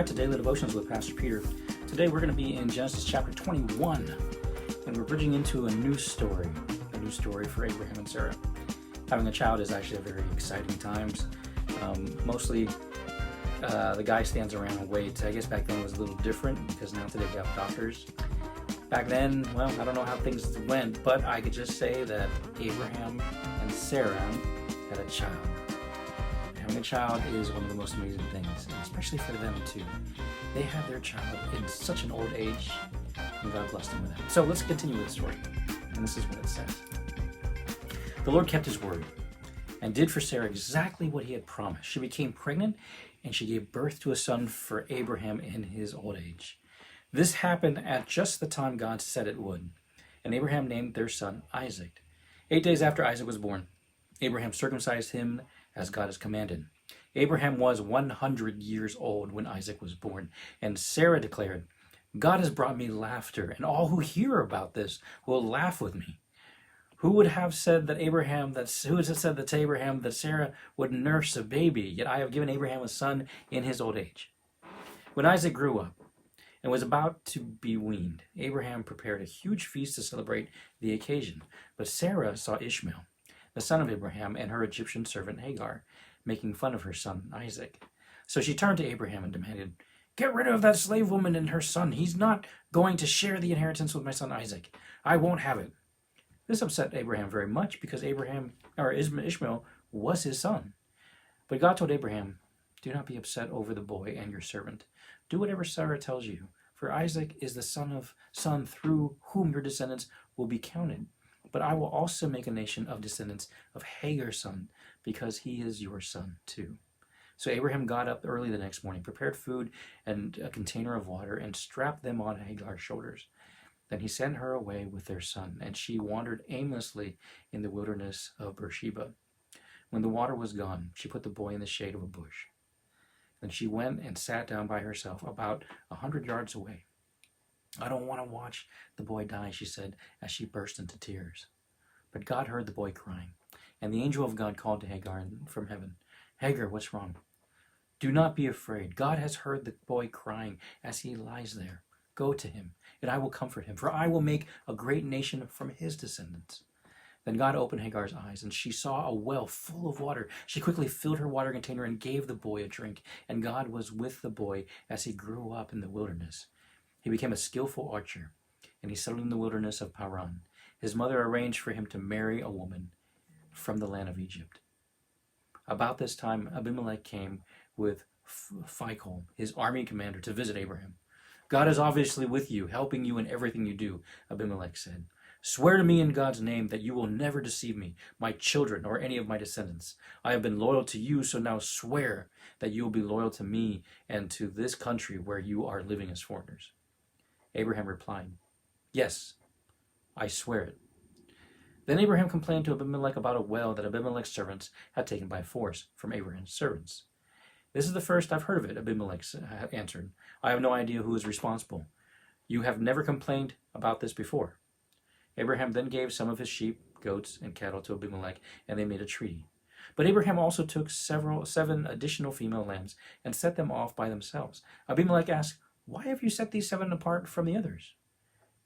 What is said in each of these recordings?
back to Daily Devotions with Pastor Peter. Today we're going to be in Genesis chapter 21, and we're bridging into a new story for Abraham and Sarah. Having a child is actually a very exciting time. Mostly the guy stands around and waits. I guess back then it was a little different because now today we have doctors. Back then, well, I don't know how things went, but I could just say that Abraham and Sarah had a child. Having a child is one of the most amazing things, especially for them too. They had their child in such an old age, and God blessed them with that. So let's continue with the story, and this is what it says. The Lord kept his word and did for Sarah exactly what he had promised. She became pregnant, and she gave birth to a son for Abraham in his old age. This happened at just the time God said it would, and Abraham named their son Isaac. 8 days after Isaac was born, Abraham circumcised him as God has commanded. Abraham was 100 years old when Isaac was born, and Sarah declared, "God has brought me laughter, and all who hear about this will laugh with me." Who would have said that to Abraham that Sarah would nurse a baby? Yet I have given Abraham a son in his old age. When Isaac grew up and was about to be weaned, Abraham prepared a huge feast to celebrate the occasion. But Sarah saw Ishmael, the son of Abraham, and her Egyptian servant Hagar, making fun of her son Isaac. So she turned to Abraham and demanded, "Get rid of that slave woman and her son. He's not going to share the inheritance with my son Isaac. I won't have it." This upset Abraham very much because Ishmael was his son. But God told Abraham, "Do not be upset over the boy and your servant. Do whatever Sarah tells you, for Isaac is the son through whom your descendants will be counted. But I will also make a nation of descendants of Hagar's son, because he is your son too." So Abraham got up early the next morning, prepared food and a container of water, and strapped them on Hagar's shoulders. Then he sent her away with their son, and she wandered aimlessly in the wilderness of Beersheba. When the water was gone, she put the boy in the shade of a bush. Then she went and sat down by herself about 100 yards away. "I don't want to watch the boy die," she said, as she burst into tears. But God heard the boy crying, and the angel of God called to Hagar from heaven, "Hagar, what's wrong? Do not be afraid. God has heard the boy crying as he lies there. Go to him, and I will comfort him, for I will make a great nation from his descendants." Then God opened Hagar's eyes, and she saw a well full of water. She quickly filled her water container and gave the boy a drink, and God was with the boy as he grew up in the wilderness. He became a skillful archer, and he settled in the wilderness of Paran. His mother arranged for him to marry a woman from the land of Egypt. About this time, Abimelech came with Phicol, his army commander, to visit Abraham. "God is obviously with you, helping you in everything you do," Abimelech said. "Swear to me in God's name that you will never deceive me, my children, or any of my descendants. I have been loyal to you, so now swear that you will be loyal to me and to this country where you are living as foreigners." Abraham replied, "Yes, I swear it." Then Abraham complained to Abimelech about a well that Abimelech's servants had taken by force from Abraham's servants. "This is the first I've heard of it," Abimelech answered. "I have no idea who is responsible. You have never complained about this before." Abraham then gave some of his sheep, goats, and cattle to Abimelech, and they made a treaty. But Abraham also took 7 additional female lambs and set them off by themselves. Abimelech asked, "Why have you set these 7 apart from the others?"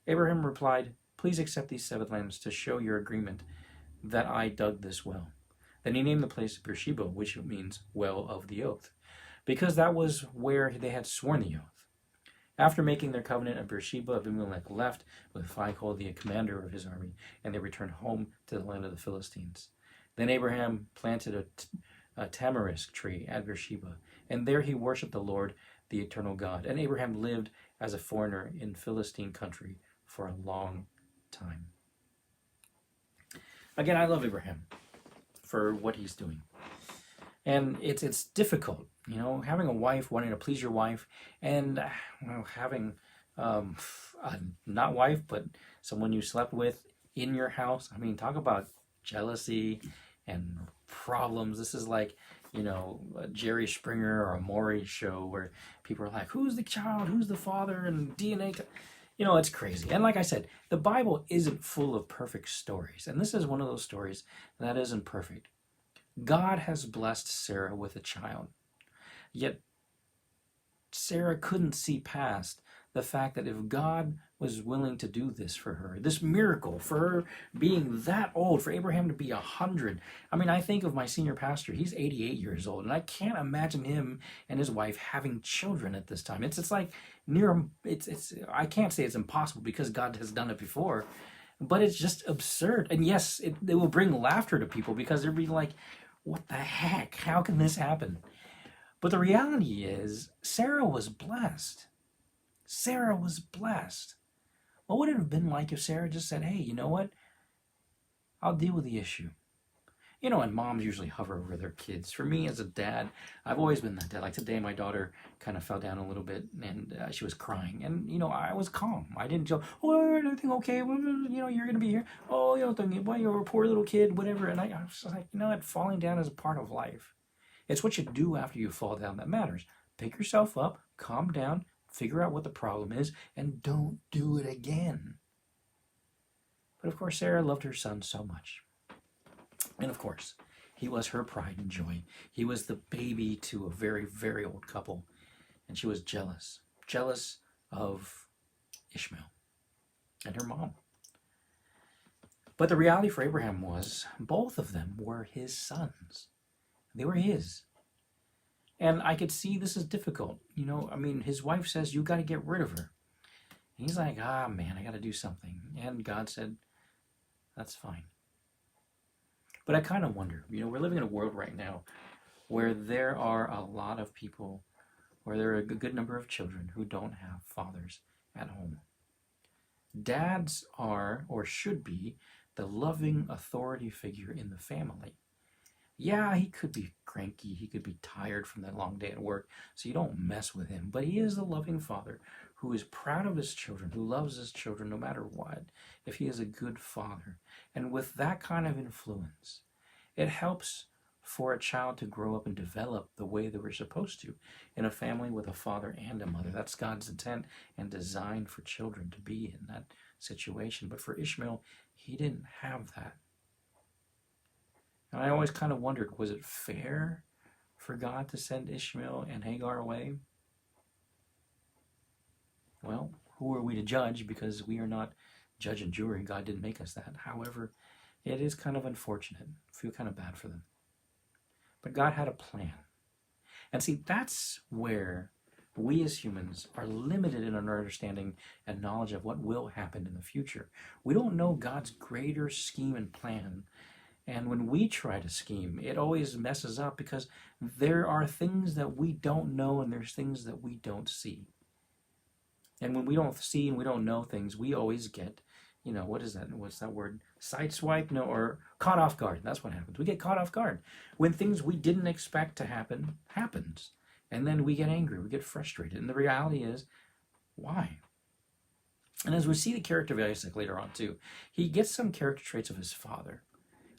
Abraham replied, "Please accept these 7 lambs to show your agreement that I dug this well." Then he named the place Beersheba, which means well of the oath, because that was where they had sworn the oath. After making their covenant at Beersheba, Abimelech left with Phicol, the commander of his army, and they returned home to the land of the Philistines. Then Abraham planted a tamarisk tree at Beersheba, and there he worshipped the Lord, the eternal God. And Abraham lived as a foreigner in Philistine country for a long time. Again, I love Abraham for what he's doing. And it's difficult, having a wife, wanting to please your wife, and having a not wife, but someone you slept with in your house. I mean, talk about jealousy and problems. This is like, a Jerry Springer or a Maury show where people are like, who's the child, who's the father, and DNA. It's crazy. And like I said, the Bible isn't full of perfect stories. And this is one of those stories that isn't perfect. God has blessed Sarah with a child. Yet Sarah couldn't see past the fact that if God was willing to do this for her, this miracle, for her being that old, for Abraham to be 100. I mean, I think of my senior pastor, he's 88 years old, and I can't imagine him and his wife having children at this time. It's like I can't say it's impossible because God has done it before, but it's just absurd. And yes, it will bring laughter to people because they'll be like, what the heck? How can this happen? But the reality is, Sarah was blessed. Sarah was blessed. What would it have been like if Sarah just said, hey, you know what? I'll deal with the issue. You know, and moms usually hover over their kids. For me as a dad, I've always been that dad. Like today, my daughter kind of fell down a little bit and she was crying. And, you know, I was calm. I didn't joke, oh, everything okay? Well, you know, you're going to be here. Oh, you know, well, you're a poor little kid, whatever. And I was like, you know what? Falling down is a part of life. It's what you do after you fall down that matters. Pick yourself up, calm down, figure out what the problem is, and don't do it again. But of course, Sarah loved her son so much. And of course, he was her pride and joy. He was the baby to a very, very old couple. And she was jealous of Ishmael and her mom. But the reality for Abraham was both of them were his sons. They were his. And I could see this is difficult. You know, I mean, his wife says, you got to get rid of her. And he's like, man, I got to do something. And God said, that's fine. But I kind of wonder, you know, we're living in a world right now where there are a lot of people, where there are a good number of children who don't have fathers at home. Dads are, or should be, the loving authority figure in the family. Yeah, he could be cranky, he could be tired from that long day at work, so you don't mess with him. But he is the loving father who is proud of his children, who loves his children no matter what, if he is a good father. And with that kind of influence, it helps for a child to grow up and develop the way that we're supposed to in a family with a father and a mother. That's God's intent and design for children to be in that situation. But for Ishmael, he didn't have that. And I always kind of wondered, was it fair for God to send Ishmael and Hagar away? Well, who are we to judge, because we are not judge and jury. God didn't make us that. However, it is kind of unfortunate. I feel kind of bad for them. But God had a plan. And see, that's where we as humans are limited in our understanding and knowledge of what will happen in the future. We don't know God's greater scheme and plan. And when we try to scheme, it always messes up because there are things that we don't know and there's things that we don't see. And when we don't see and we don't know things, we always get, you know, what is that? What's that word? Sideswipe? No, or caught off guard. That's what happens. We get caught off guard. When things we didn't expect to happen, happens. And then we get angry, we get frustrated. And the reality is, why? And as we see the character of Isaac later on too, he gets some character traits of his father.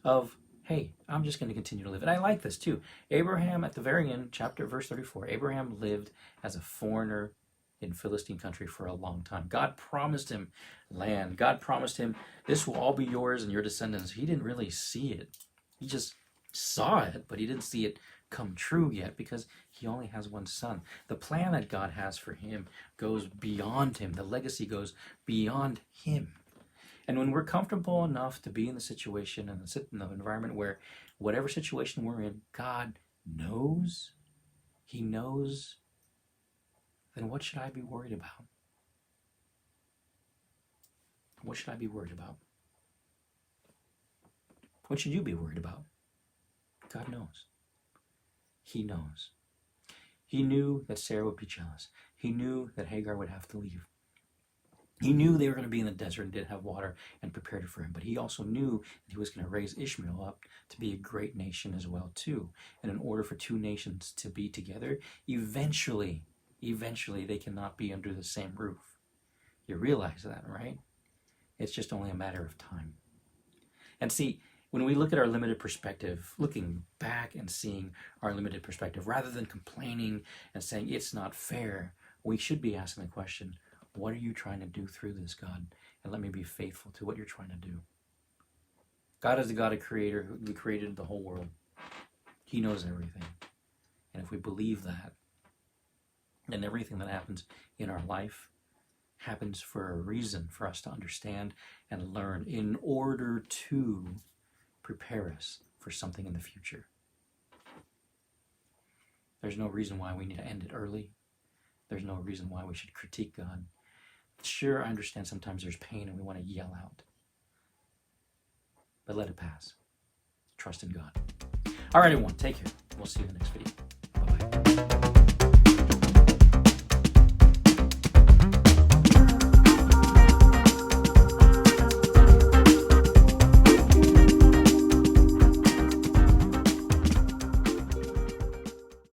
Of, hey, I'm just going to continue to live. And I like this too. Abraham, at the very end, verse 34, Abraham lived as a foreigner in Philistine country for a long time. God promised him land. God promised him, this will all be yours and your descendants. He didn't really see it. He just saw it, but he didn't see it come true yet because he only has one son. The plan that God has for him goes beyond him. The legacy goes beyond him. And when we're comfortable enough to be in the situation and sit in the environment where whatever situation we're in, God knows, he knows, then what should I be worried about? What should I be worried about? What should you be worried about? God knows. He knows. He knew that Sarah would be jealous. He knew that Hagar would have to leave. He knew they were going to be in the desert and didn't have water and prepared it for him. But he also knew that he was going to raise Ishmael up to be a great nation as well too. And in order for two nations to be together, eventually they cannot be under the same roof. You realize that, right? It's just only a matter of time. And see, when we look at our limited perspective, looking back and seeing our limited perspective, rather than complaining and saying it's not fair, we should be asking the question, what are you trying to do through this, God? And let me be faithful to what you're trying to do. God is the God of creator who created the whole world. He knows everything. And if we believe that, And everything that happens in our life happens for a reason, for us to understand and learn in order to prepare us for something in the future. There's no reason why we need to end it early. There's no reason why we should critique God. Sure, I understand sometimes there's pain and we want to yell out. But let it pass. Trust in God. All right, everyone, take care. We'll see you in the next video.